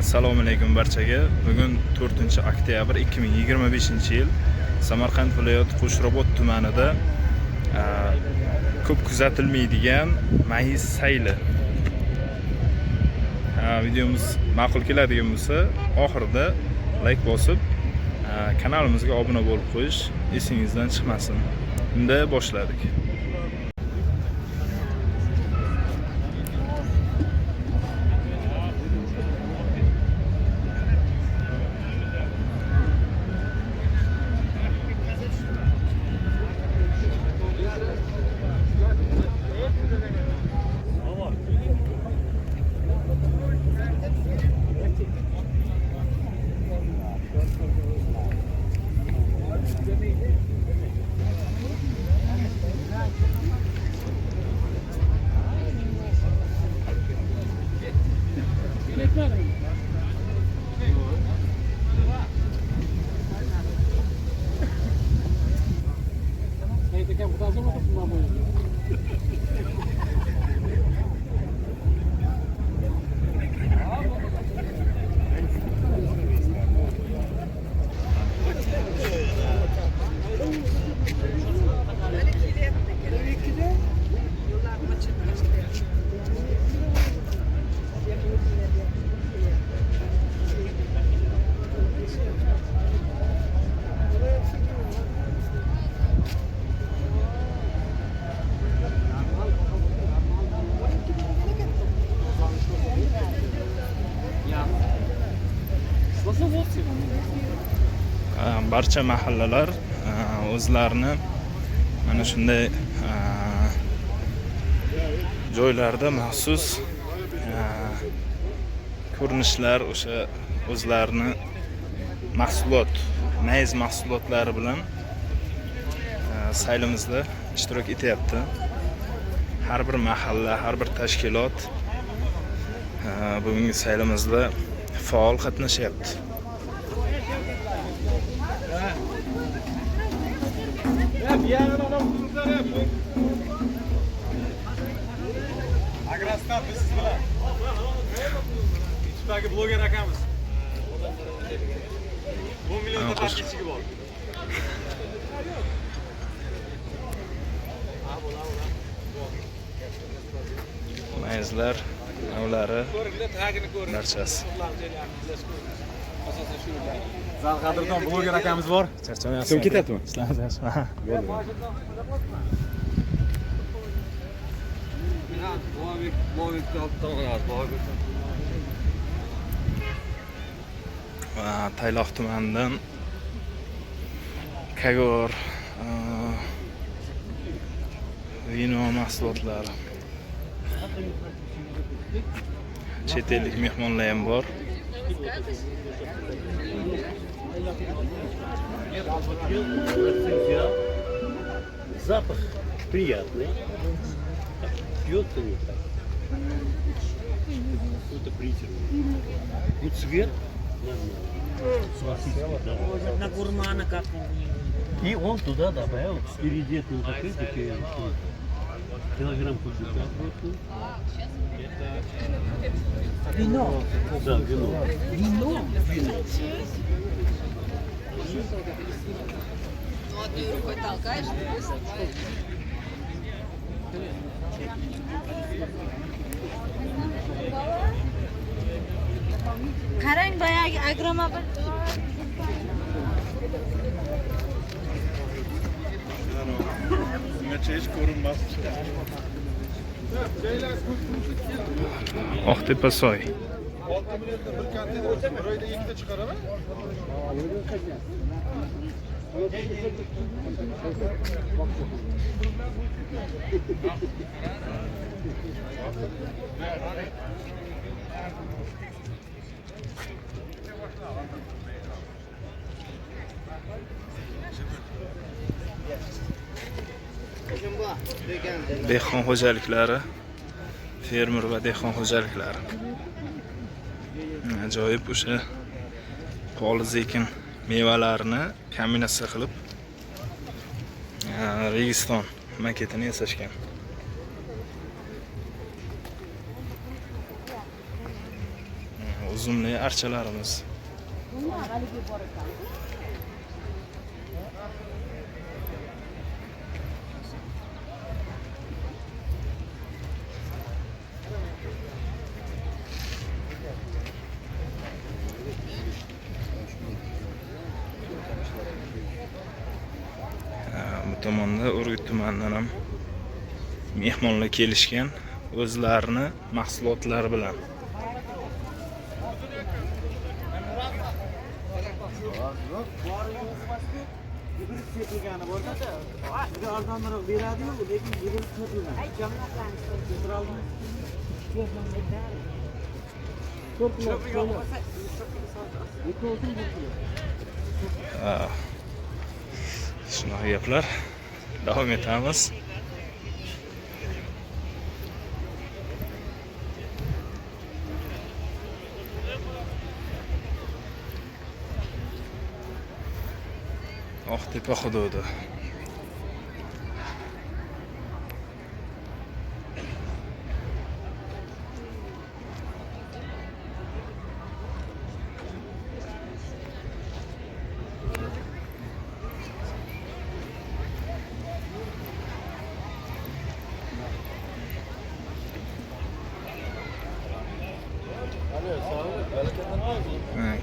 Assalomu alaykum barchaga. Bugun 4-oktyabr 2025-yil Samarqand viloyati Qo'shrobod tumanida ko'p kuzatilmaydigan mayiz sayli. Videomiz ma'qul keladigan bo'lsa, oxirida like bosib, kanalimizga obuna bo'lib qo'yish esingizdan chiqmasin. Unda boshladik. Barcha mahallalar o'zlarini mana shunday joylarda maxsus ko'rinishlar, o'sha o'zlarini mayiz mahsulotlari bilan saylimizda ishtirok etyapti. Har bir mahalla, har bir tashkilot bugungi saylimizda faol qatnashyapti. Agrostat siz bilan. YouTube'dagi bloger akamiz. 10 millionta takipchisi bor. Mayizlar, navlari barchasi. Zal qadrdon bloger akamiz bor. Charchamayapsiz. Kim ketyaptimi? Ishlaringiz yaxshimi? Tayloq tumanidan Kagor vino mahsulotlari. Chet ellik mehmonlar ham bor. Запах приятный. Пьется не так. Какой-то приторный. Ну, цвет нормальный. На гурмана как-то. И он туда добавил впереди такие килограмм кубика. Вино. Да, вино. Вино. Ну, одной рукой толкаешь, Qarang, boyagi agroma bir Bungacha hech ko'rinmas. Oqtepa soy. 6 millionta bir konteyner, bir oyda ikkita chiqaraman. Dehqon xo'jaliklari, fermer va dehqon xo'jaliklari. Ajoyib o'sha poliz ekin mevalarini kombinatsiya qilib Registon maketini yasashgan. uzumli archalarimiz. Bu tomonda Urgut tumanidan ham mehmonlar kelishgan o'zlarini mahsulotlari bilan. Shunaqa gaplar. Davom etamiz. Oqtepa hududi.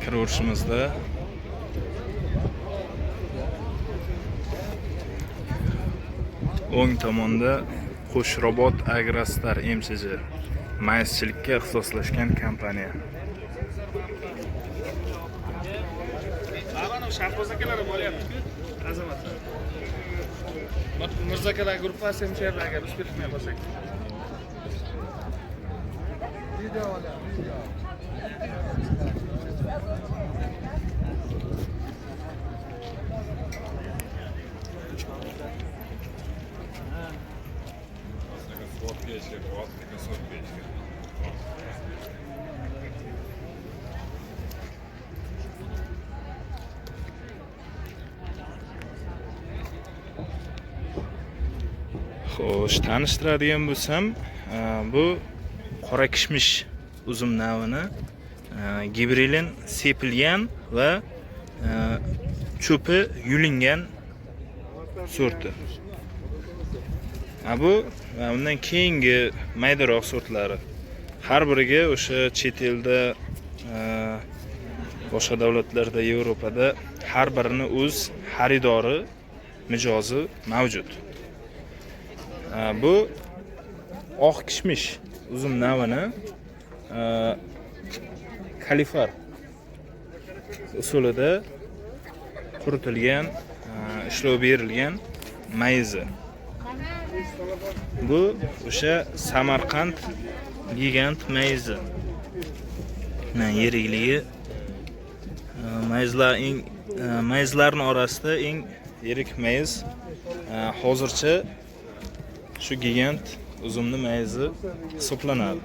Kiraverishimizda o'ng tomonda Qo'shrobot Agrostar MCJ maizchilikka ixtisoslashgan kompaniya. Mana Shahboz akalar bo'lyapti-ku, azamatlar. Mirzo akalar guruhi SMCR agar biz ketmay qolsak. Video olyapti. Xo'sh, tanishtiradigan bo'lsam, bu qora kishmish uzum navini gibrilin sepilgan va cho'pi yulingan sorti. Bu undan keyingi maydaroq sortlari. Har biriga o'sha chet elda, boshqa davlatlarda, Yevropada har birini o'z xaridori, mijozi mavjud. Bu oq kishmish uzum navini kalifar usulida quritilgan, ishlov berilgan mayizi. Bu o'sha Samarqand gigant mayizi. Yirikligi mayizlarning orasida eng yirik mayiz hozircha shu gigant uzumni mayizi hisoblanadi.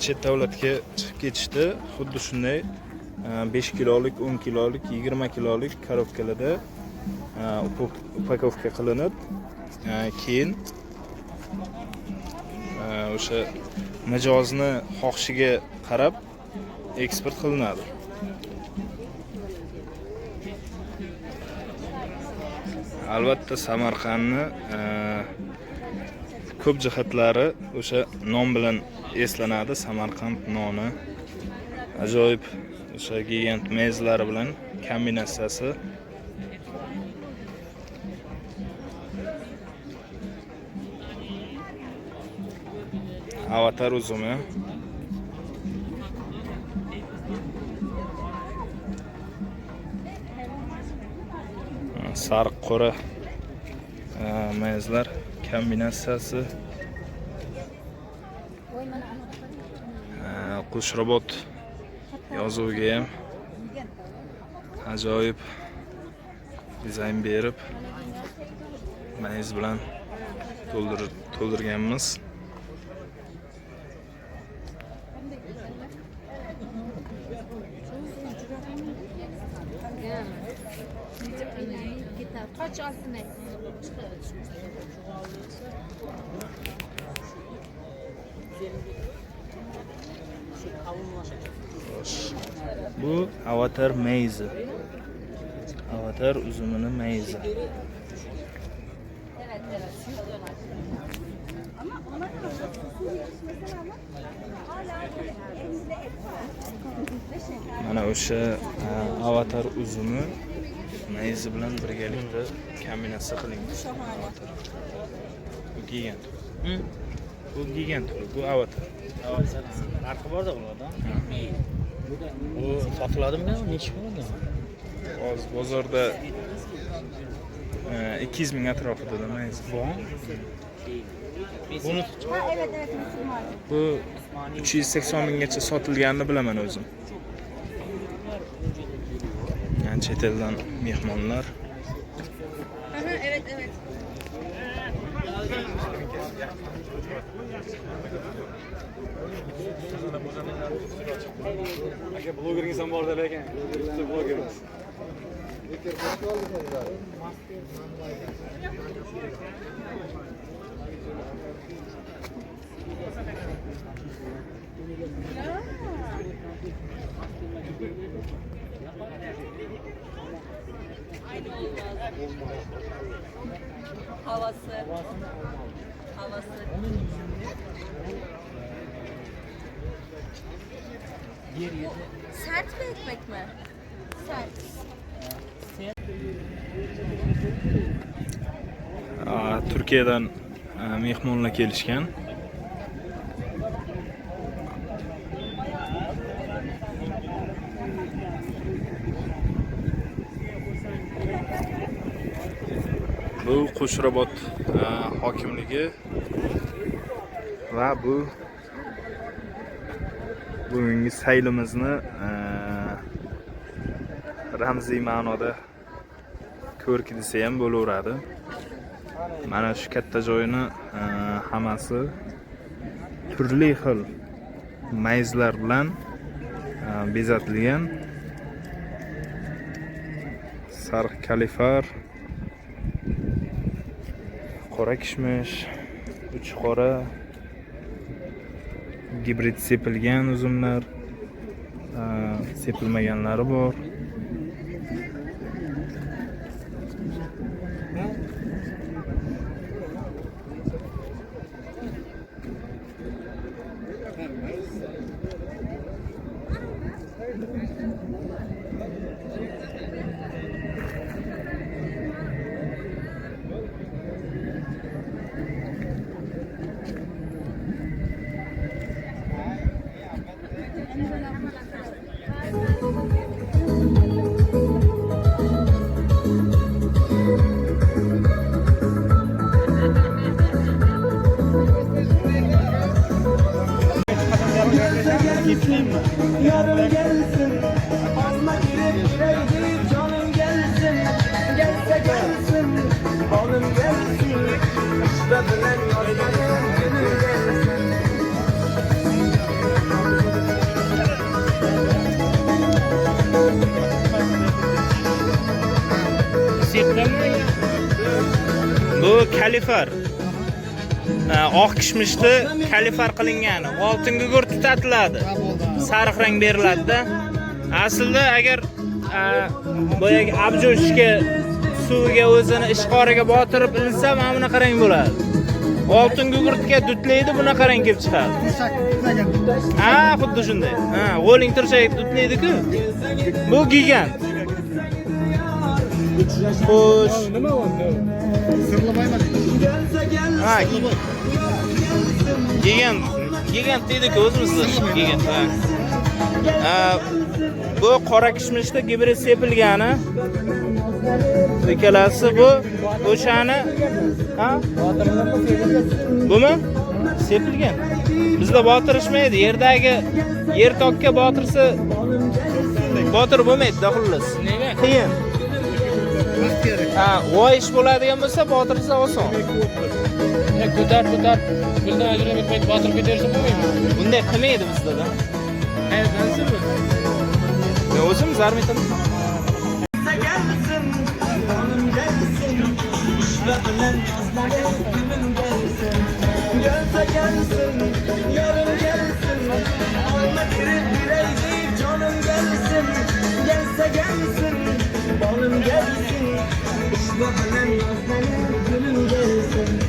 Chet davlatga chiqib ketishdi, xuddi shunday 5 kilolik, 10 kilolik, 20 kilolik korobkalarda upakovka qilinib, keyin o'sha mijozni xohishiga qarab eksport qilinadi. Albatta Samarqandni ko'p jihatlari o'sha nom bilan eslanadi. Samarqand noni ajoyib o'sha gigant mezlari bilan kombinatsiyasi. Avatar uzumi. Sariq qora mezlar kombinatsiyasi. Qo'shrobot yozuviga ham ajoyib dizayn berib mayiz bilan to'ldirganmiz. Kaç altın et? Bu avatar meyzi. Avatar uzumini meyzi. Mana o'sha avatar uzumi meyzi bilan birgalikda kombinatsiya qilingan. Avatar. Bu gigant. Bu gigant, bu avatar. Farqi bor-da ularda. U sotiladimi? Necha bo'ladi? Hozir bozorda 200 ming atrofida meyzi. Buni Ha evet evet Müslüman. Bu 380 minggacha sotilganini bilaman o'zim. Yani chet eldan mehmonlar. Aha, evet evet. aka blogeringiz ham bor ekan. Blogeringiz. Havası. Sert bir ekmek mi? Sert. Turkiyadan mehmonlar kelishgan. Bu Qo'shrabot hokimligi va bu bugungi saylimizni ramziy ma'noda ko'rki desa ham bo'laveradi. Mana shu katta joyni hammasi turli xil mayzlar bilan bezatilgan. Sariq kalifar, qora kishmish, uch qora, gibrid sepilgan uzumlar, sepilmaganlari bor. Yarın gelsin, fazla girip gireydi canım gelsin. Gelse gelsin, balım gelsin. İşte bilen yazmanın günü gelsin. Bu kalifar. Oq kishmishni kalifar qilingani, oltin gugurt tutatiladi. Sariq rang beriladi-da. Aslida agar boyagi abjo'shga suviga o'zini ishqoriga botirib ilsa, mana bunaqa rang bo'ladi. Oltin gugurtga dutlaydi, bunaqa rang kelib chiqadi. Ha, xuddi shunday. Ha, qo'ling turshak dutlaydi-ku. Bu gigant. Xo'sh. Nima u? Sirlamayman. Ha, gigant deydi-ku o'zimizda. Gigant. Bu qora kishmishda gibrid sepilgani. Ikkalasi bu o'shani, ha? Bumi? Sepilgan. Bizda botirishmaydi. Yerdagi yer tokka botirsa botir bo'lmaydi, xullas. Nega? Qiyin. Ha, voy ish bo'ladigan bo'lsa botirsa oson. Ko'tar. Bundan ajrab ketmaydi, botirib ketaversa bo'lmaydi. Bunday qilmaydi bizda-da. Qayerdansiz bu? Men o'zim zarmitam. Gelsin, balım gelsin. İşte bilen nazlanır gülüm gelsin. Gelse gelsin, yarın gelsin. Alma girip bireydi canım gelsin. Gelse gelsin, balım gelsin. İşte bilen nazlanır gülüm gelsin.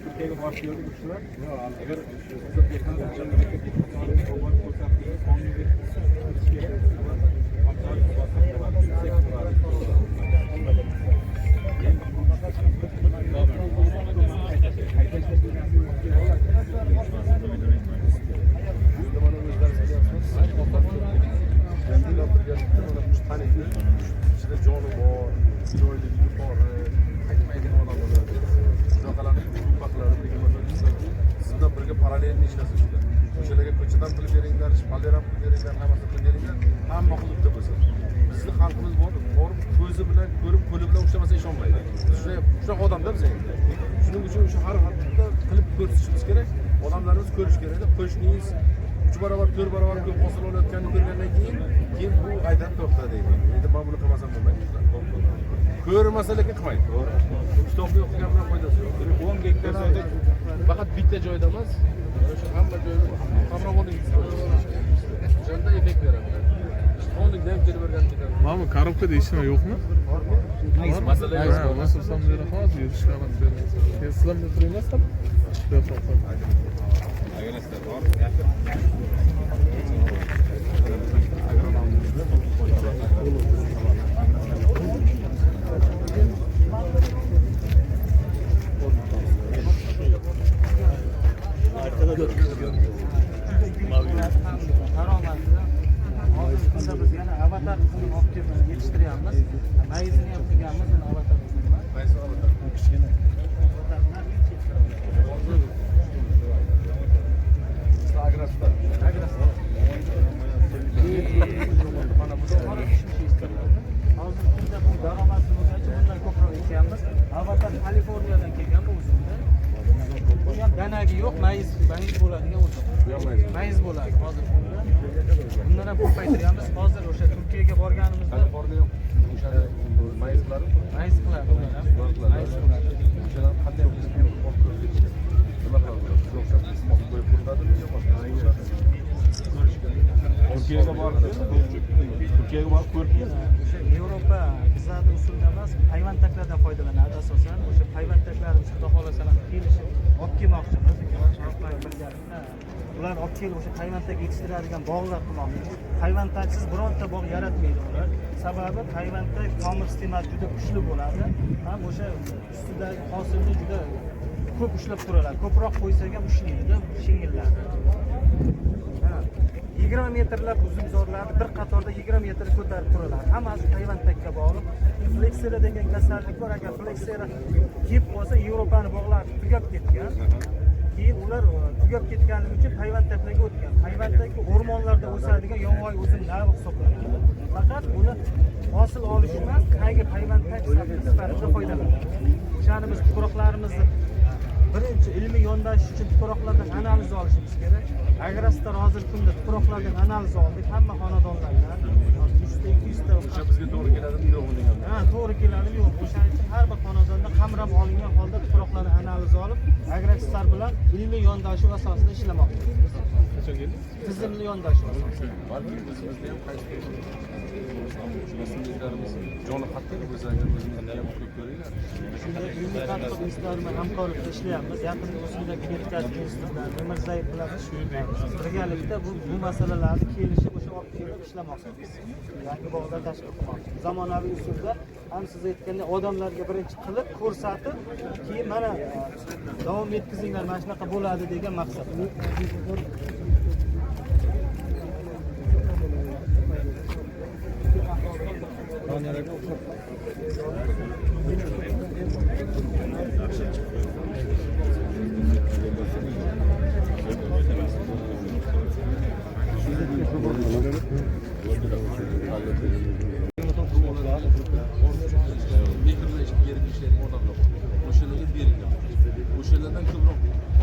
Türkiye'ye başlıyor güçler. Eğer ishlasin shular. O'shalarga ko'chadan pul beringlar, shpalleram pul beringlar, hammasini pul beringlar, hamma hududda bo'lsin. Bizni xalqimiz bor, borib ko'zi bilan ko'rib, qo'li bilan ushlamasa ishonmaydi. Shunaqa odamda biz endi. Shuning uchun o'sha har hududda qilib ko'rsatishimiz kerak. Odamlarimiz ko'rish kerak. Qo'shningiz 3 barobar, 4 barobar ko'p hosil olayotganini ko'rgandan keyin bu aydan to'xta deydi. Endi men buni qilmasam bo'lmaydi. Ko'rmasa lekin qilmaydi. Kitobni o'qigan bilan foydasi yo'q. 10 gektar faqat bitta joyda emas, o'sha hamma joyda qamrovoningiz o'shanda effekt beradi. Ishqonlikda ham kelib bergan ketadi. Mana bu korobka deyishmi yo'qmi? Masala yo'q. Masalan, beri hozir yurishga qarash beramiz. Sizlar bilan turmaysiz? Yo'q, yo'q. Agreslar bor. Biz yana avatar qizini olib kelib yetishtiryapmiz. Mayizini ham qilganmiz, uni avatar qizini. Maysa avatar. Kichkina. Avatarlar Agraslar. agraslar. Mana bu hozir kunda bu daromad bo'yicha bundan ko'proq ekyapmiz. Avatar Kaliforniyadan kelgan bu uzumda. Bu ham danagi yo'q, mayiz bo'ladigan uzum. Mayiz bo'ladi hozir bunda. Bundan ham ko'paytiryapmiz. Hozir o'sha Turkiyaga borganimizda Kaliforniya o'sha mayizlar mayiz qiladi ular ham. Mayiz qiladi. o'shalar qanday qilishni nima qiladi? O'xshab ismoq qo'yib ko'rsatadi yo boshqa? Turkiyaga borib ko'rib O'sha Yevropa bizada usulda emas, hayvontaklardan foydalanadi asosan. O'sha hayvontaklarimiz xudo xolasalar kelishib olib kelmoqchimiz. Ular olib kelib o'sha hayvontak yetishtiradigan bog'lar qilmoqchimiz. Hayvontaksiz bironta bog' yaratmaydi ular. Sababi hayvontak tomir sistemasi juda kuchli bo'ladi. Ham o'sha ustidagi hosilni juda ko'p ushlab turadi. Ko'proq qo'ysak ham ushlaydi, shingilladi. 20 metrlab uzumzorlarni bir qatorda 20 metr ko'tarib turadi. Hammasi hayvontakka bog'liq. Fleksera degan kasallik bor. Agar fleksera kelib qolsa, Yevropani bog'lari tugab ketgan. Keyin ular tugab ketganligi uchun hayvontaklarga o'tgan. Hayvontakka o'rmonlarda o'sadigan yovvoyi uzum navi hisoblanadi. Faqat uni hosil olish emas, hayvontak sifatida foydalanadi. O'shani biz tuproqlarimizni birinchi ilmiy yondashish uchun tuproqlardan analiz olishimiz kerak. Agrastar hozirgi kunda tuproqlardan analiz oldik. Hamma xonadonlardan 100 ta 200 ta bizga to'g'ri keladimi yo'qmi degan. Ha, to'g'ri keladimi yo'q. O'shaning uchun har bir xonadonda qamrab olingan holda tuproqlarni analiz olib, Agrastar bilan ilmiy yondashuv asosida ishlamoqda. Qachon keldi? Tizimli yondashuv asosida. Balki bizda ham qaysi o'simliklarimiz joni qattiq bo'lsa agar o'zimizda ham o'qib ko'ringlar. Shunda ilmiy tadqiqot institutlari bilan hamkorlikda ishlayapmiz. Yaqinda o'simlik yetkazib institutlar, Mirzayev bilan birgalikda bu masalalarni kelishib o'sha olib kelib ishlamoqdamiz. Yangi bog'lar tashkil qilmoqchimiz. Zamonaviy usulda ham siz aytgandek odamlarga birinchi qilib ko'rsatib, keyin mana davom etkazinglar, mana shunaqa bo'ladi degan maqsad. O'shalardan ko'proq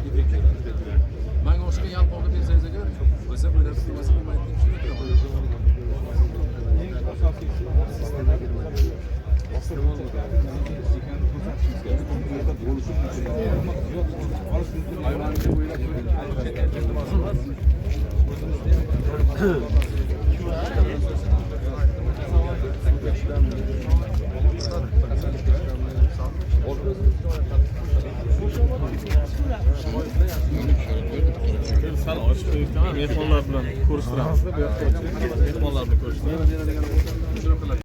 effekt beradi. Menga o'shaga yalqovga bersangiz agar, o'zi bo'lib turmasa bo'lmaydi deb Sal ochib qo'yibdi, mehmonlar bilan ko'rishtiramiz. Mehmonlar bilan ko'rishtiramiz.